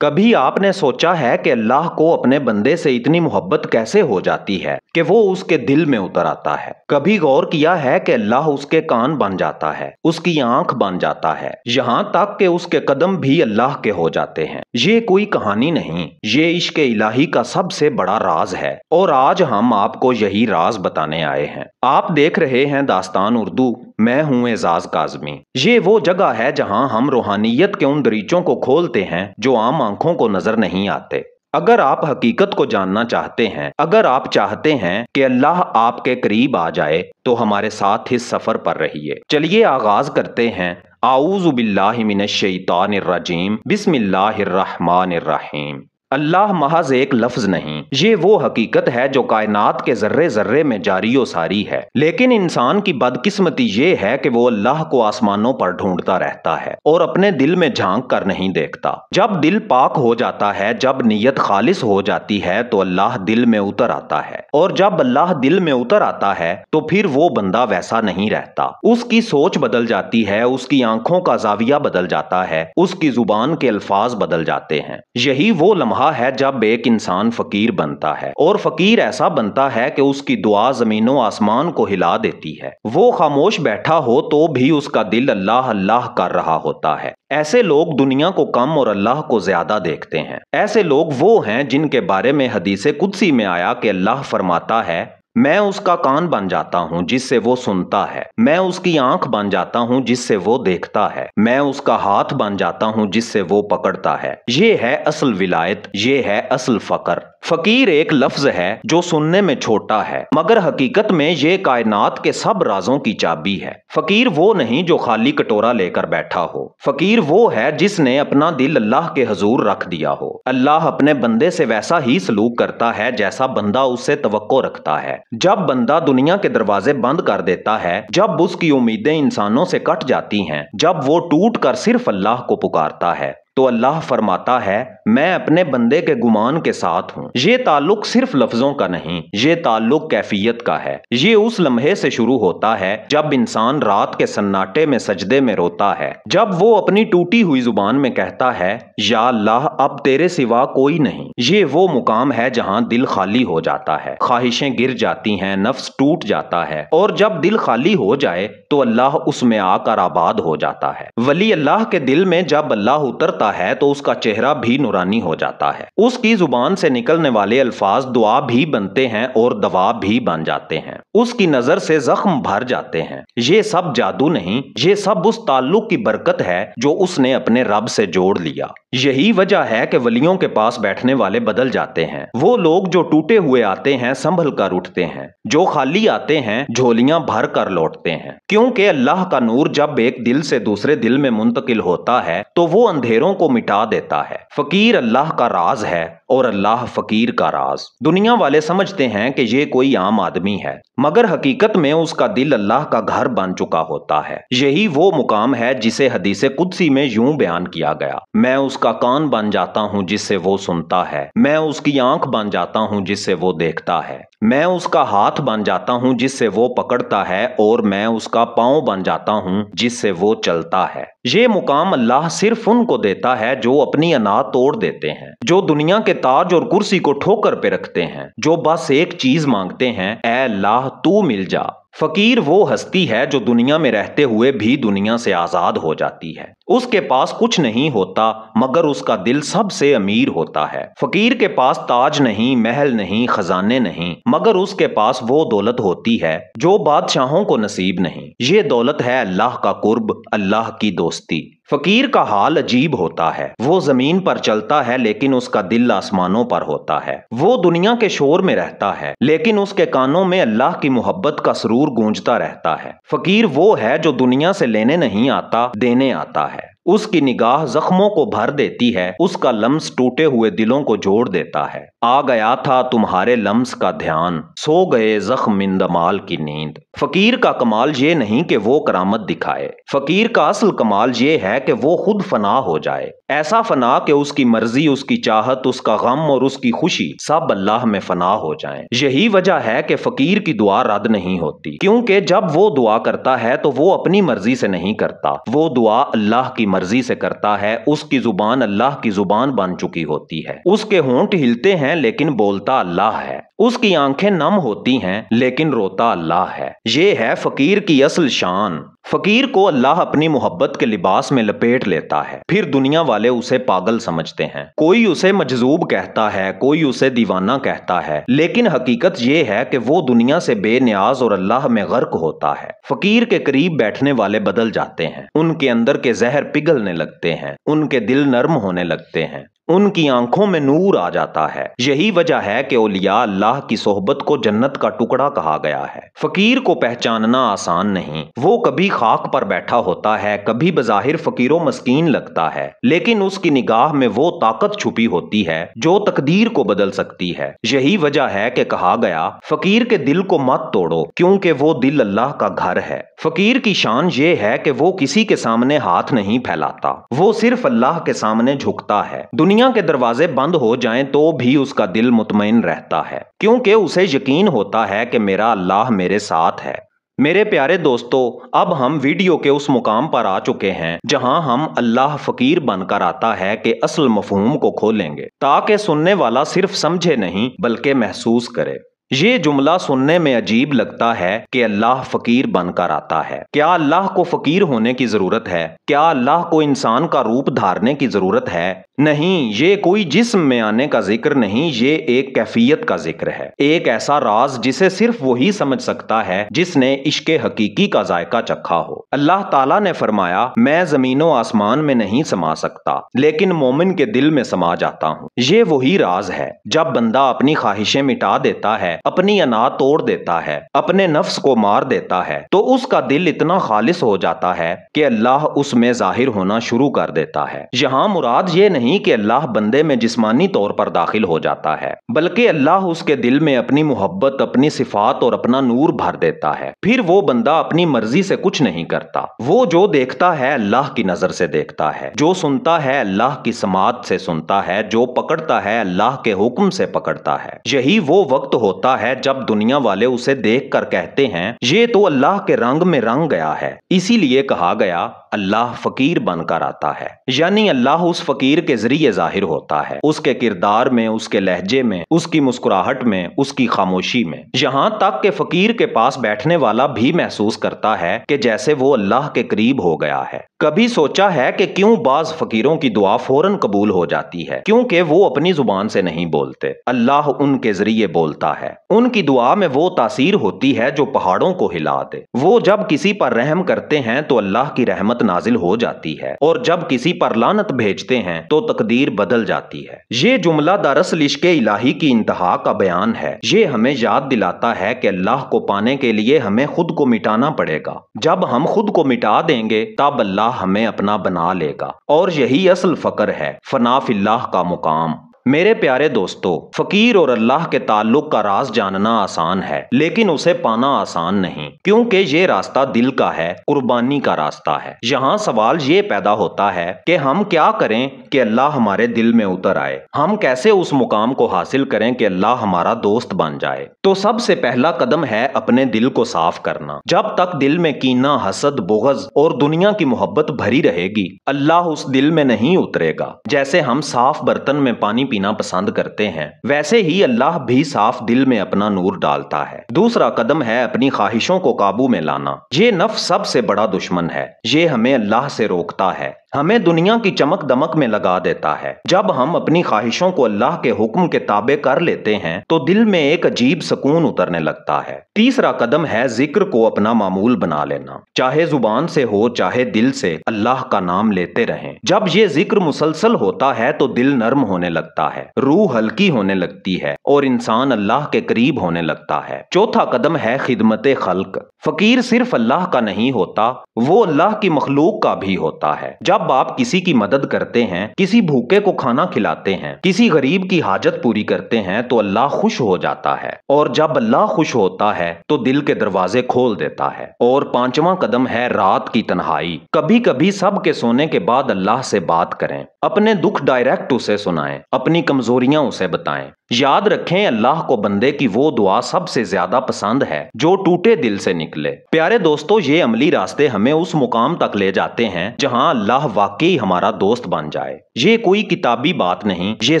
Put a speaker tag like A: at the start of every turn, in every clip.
A: कभी आपने सोचा है कि अल्लाह को अपने बंदे से इतनी मोहब्बत कैसे हो जाती है कि वो उसके दिल में उतर आता है। कभी गौर किया है कि अल्लाह उसके कान बन जाता है, उसकी आंख बन जाता है, यहाँ तक कि उसके कदम भी अल्लाह के हो जाते हैं। ये कोई कहानी नहीं, ये इश्क इलाही का सबसे बड़ा राज है और आज हम आपको यही राज बताने आए हैं। आप देख रहे हैं दास्तान उर्दू, मैं हूं एजाज काज़मी। ये वो जगह है जहां हम रूहानियत के उन दरीचों को खोलते हैं जो आम आंखों को नजर नहीं आते। अगर आप हकीकत को जानना चाहते हैं, अगर आप चाहते हैं कि अल्लाह आपके करीब आ जाए, तो हमारे साथ इस सफर पर रहिए। चलिए आगाज करते हैं। आऊज़ु बिल्लाहि मिनश शैतानिर रजीम, बिस्मिल्लाहिर रहमानिर रहीम। अल्लाह महज एक लफ्ज नहीं, ये वो हकीकत है जो कायनात के जर्रे जर्रे में जारी व सारी है। लेकिन इंसान की बदकिस्मती ये है कि वो अल्लाह को आसमानों पर ढूंढता रहता है और अपने दिल में झांक कर नहीं देखता। जब दिल पाक हो जाता है, जब नीयत खालिस हो जाती है, तो अल्लाह दिल में उतर आता है। और जब अल्लाह दिल में उतर आता है तो फिर वो बंदा वैसा नहीं रहता। उसकी सोच बदल जाती है, उसकी आंखों का जाविया बदल जाता है, उसकी जुबान के अल्फाज बदल जाते हैं। यही वो लम्हा है जब एक इंसान फकीर बनता है, और फकीर ऐसा बनता है कि उसकी दुआ जमीनों आसमान को हिला देती है। वो खामोश बैठा हो तो भी उसका दिल अल्लाह अल्लाह कर रहा होता है। ऐसे लोग दुनिया को कम और अल्लाह को ज्यादा देखते हैं। ऐसे लोग वो हैं जिनके बारे में हदीसे कुदसी में आया कि अल्लाह फरमाता है, मैं उसका कान बन जाता हूँ जिससे वो सुनता है, मैं उसकी आंख बन जाता हूँ जिससे वो देखता है, मैं उसका हाथ बन जाता हूँ जिससे वो पकड़ता है। ये है असल विलायत, ये है असल फकर। फकीर एक लफ्ज है जो सुनने में छोटा है, मगर हकीकत में ये कायनात के सब राजों की चाबी है। फकीर वो नहीं जो खाली कटोरा लेकर बैठा हो, फकीर वो है जिसने अपना दिल अल्लाह के हजूर रख दिया हो। अल्लाह अपने बंदे से वैसा ही सलूक करता है जैसा बंदा उससे तवक्को रखता है। जब बंदा दुनिया के दरवाजे बंद कर देता है, जब उसकी उम्मीदें इंसानों से कट जाती हैं, जब वो टूट कर सिर्फ अल्लाह को पुकारता है, तो अल्लाह फरमाता है, मैं अपने बंदे के गुमान के साथ हूँ। ये ताल्लुक सिर्फ लफ्जों का नहीं, ये ताल्लुक कैफियत का है। ये उस लम्हे से शुरू होता है जब इंसान रात के सन्नाटे में सजदे में रोता है, जब वो अपनी टूटी हुई जुबान में कहता है, या अल्लाह अब तेरे सिवा कोई नहीं। ये वो मुकाम है जहाँ दिल खाली हो जाता है, ख्वाहिशें गिर जाती हैं, नफ्स टूट जाता है, और जब दिल खाली हो जाए तो अल्लाह उसमें आकर आबाद हो जाता है। वली अल्लाह के दिल में जब अल्लाह उतरता है तो उसका चेहरा भी नूरानी हो जाता है। उसकी जुबान से निकलने वाले अल्फाज दुआ भी बनते हैं और दवा भी बन जाते हैं। उसकी नजर से जख्म भर जाते हैं। ये सब जादू नहीं, ये सब उस ताल्लुक की बरकत है जो उसने अपने रब से जोड़ लिया। यही वजह है कि वलियों के पास बैठने वाले बदल जाते हैं। वो लोग जो टूटे हुए आते हैं संभल कर उठते हैं, जो खाली आते हैं झोलियां भर कर लौटते हैं। क्योंकि अल्लाह का नूर जब एक दिल से दूसरे दिल में मुंतकिल होता है तो वो अंधेरों को मिटा देता है। फकीर अल्लाह का राज है और अल्लाह फकीर का राज। दुनिया वाले समझते हैं कि ये कोई आम आदमी है, मगर हकीकत में उसका दिल अल्लाह का घर बन चुका होता है। यही वो मुकाम है जिसे हदीसे कुदसी में यूं बयान किया गया, मैं उसका कान बन जाता हूँ जिससे वो सुनता है, मैं उसकी आंख बन जाता हूँ जिससे वो देखता है, मैं उसका हाथ बन जाता हूँ जिससे वो पकड़ता है, और मैं उसका पांव बन जाता हूँ जिससे वो चलता है। ये मुकाम अल्लाह सिर्फ उनको देता है जो अपनी अना तोड़ देते हैं, जो दुनिया के ताज और कुर्सी को ठोकर पे रखते हैं, जो बस एक चीज मांगते हैं, ऐ अल्लाह तू मिल जा। फकीर वो हस्ती है जो दुनिया में रहते हुए भी दुनिया से आजाद हो जाती है। उसके पास कुछ नहीं होता मगर उसका दिल सबसे अमीर होता है। फकीर के पास ताज नहीं, महल नहीं, खजाने नहीं, मगर उसके पास वो दौलत होती है जो बादशाहों को नसीब नहीं। ये दौलत है अल्लाह का कुर्ब, अल्लाह की दोस्ती। फकीर का हाल अजीब होता है। वो जमीन पर चलता है लेकिन उसका दिल आसमानों पर होता है। वो दुनिया के शोर में रहता है लेकिन उसके कानों में अल्लाह की मोहब्बत का सरूर गूंजता रहता है। फकीर वो है जो दुनिया से लेने नहीं आता, देने आता है। उसकी निगाह जख्मों को भर देती है, उसका लम्स टूटे हुए दिलों को जोड़ देता है। आ गया था तुम्हारे लम्स का ध्यान, सो गए जख्म इंदमाल की नींद। फकीर का कमाल ये नहीं कि वो करामत दिखाए, फकीर का असल कमाल ये है कि वो खुद फना हो जाए। ऐसा फना कि उसकी मर्जी, उसकी चाहत, उसका गम और उसकी खुशी सब अल्लाह में फना हो जाएं। यही वजह है कि फकीर की दुआ रद्द नहीं होती, क्योंकि जब वो दुआ करता है तो वो अपनी मर्जी से नहीं करता, वो दुआ अल्लाह की मर्जी से करता है। उसकी जुबान अल्लाह की जुबान बन चुकी होती है, उसके होंठ हिलते हैं लेकिन बोलता अल्लाह है, उसकी आंखें नम होती हैं लेकिन रोता अल्लाह है। ये है फकीर की असल शान। फकीर को अल्लाह अपनी मोहब्बत के लिबास में लपेट लेता है, फिर दुनिया वाले उसे पागल समझते हैं। कोई उसे मजजूब कहता है, कोई उसे दीवाना कहता है, लेकिन हकीकत ये है कि वो दुनिया से बेनियाज और अल्लाह में गर्क होता है। फकीर के करीब बैठने वाले बदल जाते हैं, उनके अंदर के जहर पिघलने लगते हैं, उनके दिल नर्म होने लगते हैं, उनकी आंखों में नूर आ जाता है। यही वजह है कि औलिया अल्लाह की सोहबत को जन्नत का टुकड़ा कहा गया है। फकीर को पहचानना आसान नहीं, वो कभी खाक पर बैठा होता है, कभी बज़ाहिर फकीरो मस्कीन लगता है, लेकिन उसकी निगाह में वो ताकत छुपी होती है जो तकदीर को बदल सकती है। यही वजह है कि कहा गया, फकीर के दिल को मत तोड़ो क्योंकि वो दिल अल्लाह का घर है। फकीर की शान ये है कि वो किसी के सामने हाथ नहीं फैलाता, वो सिर्फ अल्लाह के सामने झुकता है। दुनिया के दरवाजे बंद हो जाएं तो भी उसका दिल मुतमईन रहता है, क्योंकि उसे यकीन होता है कि मेरा अल्लाह मेरे साथ है। मेरे प्यारे दोस्तों, अब हम वीडियो के उस मुकाम पर आ चुके हैं जहां हम अल्लाह फकीर बनकर आता है के असल मफहूम को खोलेंगे, ताकि सुनने वाला सिर्फ समझे नहीं बल्कि महसूस करे। ये जुमला सुनने में अजीब लगता है कि अल्लाह फकीर बनकर आता है। क्या अल्लाह को फकीर होने की जरूरत है? क्या अल्लाह को इंसान का रूप धारने की जरूरत है? नहीं, ये कोई जिस्म में आने का जिक्र नहीं, ये एक कैफियत का जिक्र है, एक ऐसा राज जिसे सिर्फ वही समझ सकता है जिसने इश्क़े हकीकी का जायका चखा हो। अल्लाह ताला ने फरमाया, मैं जमीनों आसमान में नहीं समा सकता लेकिन मोमिन के दिल में समा जाता हूँ। ये वही राज है। जब बंदा अपनी ख्वाहिशें मिटा देता है, अपनी अना तोड़ देता है, अपने नफ्स को मार देता है, तो उसका दिल इतना खालिस हो जाता है कि अल्लाह उसमें जाहिर होना शुरू कर देता है। यहाँ मुराद ये नहीं कि अल्लाह बंदे में जिस्मानी तौर पर दाखिल हो जाता है, बल्कि अल्लाह उसके दिल में अपनी मोहब्बत, अपनी सिफात और अपना नूर भर देता है। फिर वो बंदा अपनी मर्जी से कुछ नहीं करता, वो जो देखता है अल्लाह की नजर से देखता है, जो सुनता है अल्लाह की समात से सुनता है, जो पकड़ता है अल्लाह के हुक्म से पकड़ता है। यही वो वक्त होता है जब दुनिया वाले उसे देखकर कहते हैं, ये तो अल्लाह के रंग में रंग गया है। इसीलिए कहा गया, अल्लाह फकीर बनकर आता है, यानी अल्लाह उस फकीर के जरिए जाहिर होता है, उसके किरदार में, उसके लहजे में, उसकी मुस्कुराहट में, उसकी खामोशी में। यहाँ तक कि फकीर के पास बैठने वाला भी महसूस करता है कि जैसे वो अल्लाह के करीब हो गया है। कभी सोचा है कि क्यों बाज फकीरों की दुआ फौरन कबूल हो जाती है? क्योंकि वो अपनी जुबान से नहीं बोलते, अल्लाह उनके जरिए बोलता है। उनकी दुआ में वो तासीर होती है जो पहाड़ों को हिला दे। वो जब किसी पर रहम करते हैं तो अल्लाह की रहमत नाजिल हो जाती है, और जब किसी पर लानत भेजते हैं तो तकदीर बदल जाती है। ये जुमला दरअसल इश्क़े इलाही की इंतहा का बयान है। ये हमें याद दिलाता है कि अल्लाह को पाने के लिए हमें खुद को मिटाना पड़ेगा। जब हम खुद को मिटा देंगे तब अल्लाह हमें अपना बना लेगा, और यही असल फकर है, फना फिल्लाह का मुकाम। मेरे प्यारे दोस्तों, फकीर और अल्लाह के ताल्लुक का राज जानना आसान है, लेकिन उसे पाना आसान नहीं, क्योंकि ये रास्ता दिल का है, कुर्बानी का रास्ता है। यहाँ सवाल ये पैदा होता है कि हम क्या करें कि अल्लाह हमारे दिल में उतर आए? हम कैसे उस मुकाम को हासिल करें कि अल्लाह हमारा दोस्त बन जाए? तो सबसे पहला कदम है अपने दिल को साफ करना। जब तक दिल में कीना, हसद, बुग़्ज़ और दुनिया की मोहब्बत भरी रहेगी, अल्लाह उस दिल में नहीं उतरेगा। जैसे हम साफ बर्तन में पानी पीना पसंद करते हैं, वैसे ही अल्लाह भी साफ दिल में अपना नूर डालता है। दूसरा कदम है अपनी ख्वाहिशों को काबू में लाना। ये नफ्स सबसे बड़ा दुश्मन है, ये हमें अल्लाह से रोकता है, हमें दुनिया की चमक दमक में लगा देता है। जब हम अपनी ख्वाहिशों को अल्लाह के हुक्म के ताबे कर लेते हैं तो दिल में एक अजीब सुकून उतरने लगता है। तीसरा कदम है जिक्र को अपना मामूल बना लेना। चाहे जुबान से हो चाहे दिल से, अल्लाह का नाम लेते रहें। जब ये जिक्र मुसलसल होता है तो दिल नर्म होने लगता है, रूह हल्की होने लगती है और इंसान अल्लाह के करीब होने लगता है। चौथा कदम है खिदमत खल्क। फकीर सिर्फ अल्लाह का नहीं होता, वो अल्लाह की मखलूक का भी होता है। जब आप किसी की मदद करते हैं, किसी भूखे को खाना खिलाते हैं, किसी गरीब की हाजत पूरी करते हैं तो अल्लाह खुश हो जाता है। और जब अल्लाह खुश होता है तो दिल के दरवाजे खोल देता है। और पांचवा कदम है रात की तन्हाई। कभी कभी सब के सोने के बाद अल्लाह से बात करें, अपने दुख डायरेक्ट उसे सुनाएं, अपनी कमजोरियां उसे बताएं। याद रखें, अल्लाह को बंदे की वो दुआ सबसे ज्यादा पसंद है जो टूटे दिल से निकले। प्यारे दोस्तों, ये अमली रास्ते हमें उस मुकाम तक ले जाते हैं जहां अल्लाह वाकई हमारा दोस्त बन जाए। ये कोई किताबी बात नहीं, ये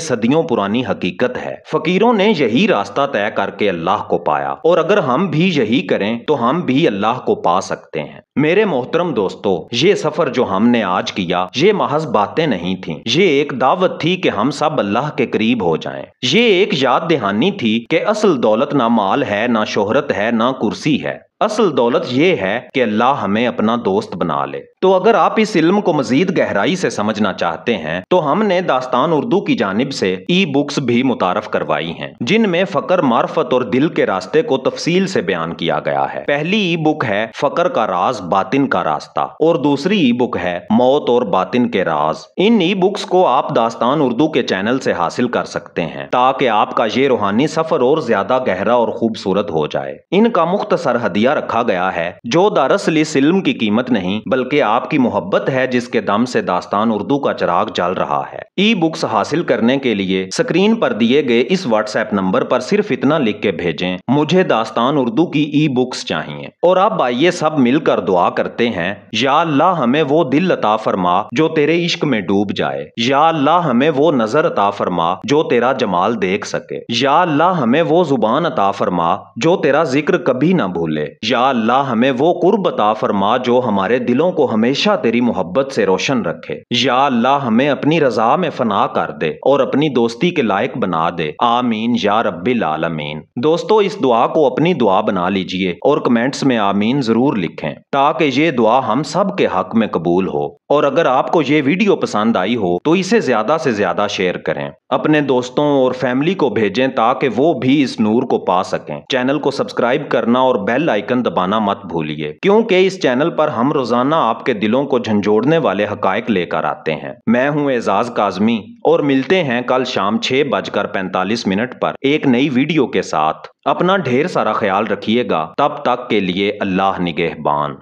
A: सदियों पुरानी हकीकत है। फकीरों ने यही रास्ता तय करके अल्लाह को पाया, और अगर हम भी यही करें तो हम भी अल्लाह को पा सकते हैं। मेरे मोहतरम दोस्तों, ये सफर जो हमने आज किया, ये महज बातें नहीं थी, ये एक दावत थी कि हम सब अल्लाह के करीब हो जाएं। ये एक याद दहानी थी कि असल दौलत ना माल है, ना शोहरत है, ना कुर्सी है। असल दौलत ये है कि अल्लाह हमें अपना दोस्त बना ले। तो अगर आप इस इल्म को मजीद गहराई से समझना चाहते हैं तो हमने दास्तान उर्दू की जानिब से ई बुक्स भी मुतारफ करवाई हैं, जिनमें फकर, मार्फत और दिल के रास्ते को तफसील से बयान किया गया है। पहली ई बुक है फकर का राज, बातिन का रास्ता, और दूसरी ई बुक है मौत और बातिन के राज। इन ई बुक्स को आप दास्तान उर्दू के चैनल से हासिल कर सकते हैं ताकि आपका ये रूहानी सफर और ज्यादा गहरा और खूबसूरत हो जाए। इनका मुख्तसर हदिया रखा गया है जो दरअसल इस इल्म की कीमत नहीं बल्कि आपकी मोहब्बत है, जिसके दम से दास्तान उर्दू का चिराग जल रहा है। ई बुक्स हासिल करने के लिए स्क्रीन पर दिए गए इस व्हाट्सएप नंबर पर सिर्फ इतना लिख के भेजें, मुझे दास्तान उर्दू की ई बुक्स चाहिए। और अब आइए सब मिलकर दुआ करते हैं, या अल्लाह हमें वो दिल अता फरमा जो तेरे इश्क में डूब जाए, या अल्लाह हमें वो नजर अता फरमा जो तेरा जमाल देख सके, या अल्लाह हमें वो जुबान अता फरमा जो तेरा जिक्र कभी ना भूले, या अल्लाह हमें वो कुर्ब अता फरमा जो हमारे दिलों को हमेशा तेरी मोहब्बत से रोशन रखे, या अल्लाह हमें अपनी रजा में फना कर दे और अपनी दोस्ती के लायक बना दे। आमीन या रब्बिल आलमीन। दोस्तों, इस दुआ को अपनी दुआ बना लीजिए और कमेंट्स में आमीन जरूर लिखें ताकि ये दुआ हम सब के हक में कबूल हो। और अगर आपको ये वीडियो पसंद आई हो तो इसे ज्यादा से ज्यादा शेयर करें, अपने दोस्तों और फैमिली को भेजें ताकि वो भी इस नूर को पा सकें। चैनल को सब्सक्राइब करना और बेल आइकन दबाना मत भूलिए, क्योंकि इस चैनल पर हम रोजाना आपके दिलों को झंझोड़ने वाले हकायक लेकर आते हैं। मैं हूं एजाज काजमी और मिलते हैं कल शाम 6:45 पर एक नई वीडियो के साथ। अपना ढेर सारा ख्याल रखिएगा, तब तक के लिए अल्लाह निगहबान।